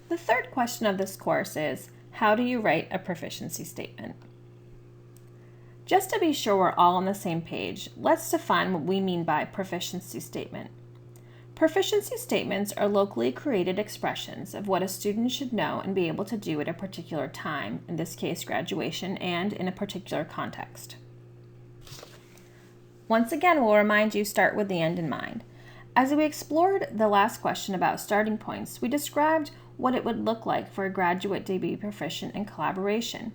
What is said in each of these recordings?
The third question of this course is, how do you write a proficiency statement? Just to be sure we're all on the same page, let's define what we mean by proficiency statement. Proficiency statements are locally created expressions of what a student should know and be able to do at a particular time, in this case graduation, and in a particular context. Once again, we'll remind you start with the end in mind. As we explored the last question about starting points, we described what it would look like for a graduate to be proficient in collaboration.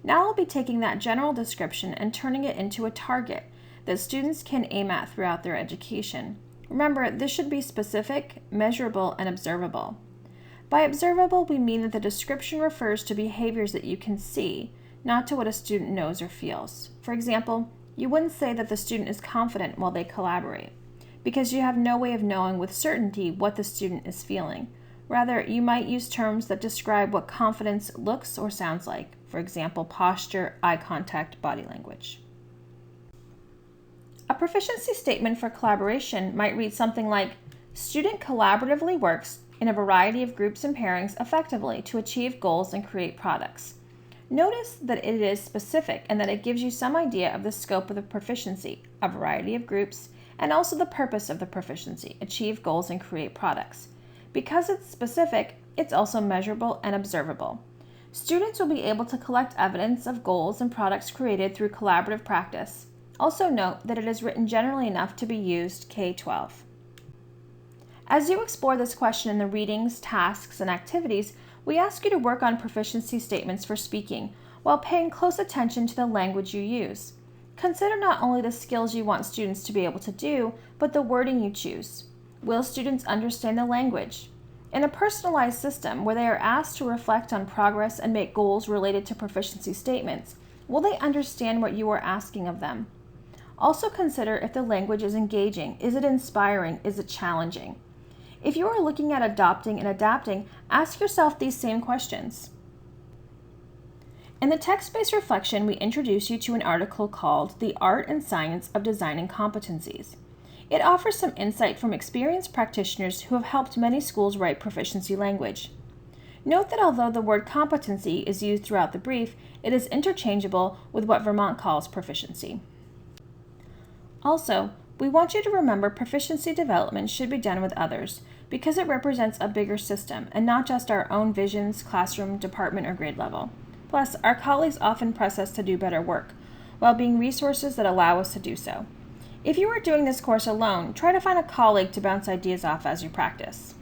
Now I'll be taking that general description and turning it into a target that students can aim at throughout their education. Remember, this should be specific, measurable, and observable. By observable, we mean that the description refers to behaviors that you can see, not to what a student knows or feels. For example, you wouldn't say that the student is confident while they collaborate, because you have no way of knowing with certainty what the student is feeling. Rather, you might use terms that describe what confidence looks or sounds like. For example, posture, eye contact, body language. A proficiency statement for collaboration might read something like, student collaboratively works in a variety of groups and pairings effectively to achieve goals and create products. Notice that it is specific and that it gives you some idea of the scope of the proficiency, a variety of groups, and also the purpose of the proficiency, achieve goals and create products. Because it's specific, it's also measurable and observable. Students will be able to collect evidence of goals and products created through collaborative practice. Also note that it is written generally enough to be used K-12. As you explore this question in the readings, tasks, and activities, we ask you to work on proficiency statements for speaking while paying close attention to the language you use. Consider not only the skills you want students to be able to do, but the wording you choose. Will students understand the language? In a personalized system where they are asked to reflect on progress and make goals related to proficiency statements, will they understand what you are asking of them? Also consider if the language is engaging. Is it inspiring? Is it challenging? If you are looking at adopting and adapting, ask yourself these same questions. In the text-based reflection, we introduce you to an article called The Art and Science of Designing Competencies. It offers some insight from experienced practitioners who have helped many schools write proficiency language. Note that although the word competency is used throughout the brief, it is interchangeable with what Vermont calls proficiency. Also, we want you to remember proficiency development should be done with others because it represents a bigger system and not just our own visions, classroom, department, or grade level. Plus, our colleagues often press us to do better work, while being resources that allow us to do so. If you are doing this course alone, try to find a colleague to bounce ideas off as you practice.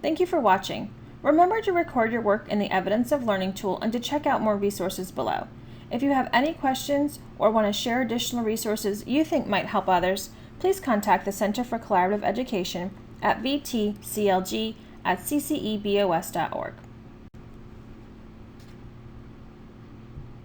Thank you for watching. Remember to record your work in the Evidence of Learning tool and to check out more resources below. If you have any questions or want to share additional resources you think might help others, please contact the Center for Collaborative Education at vtclg@ccebos.org.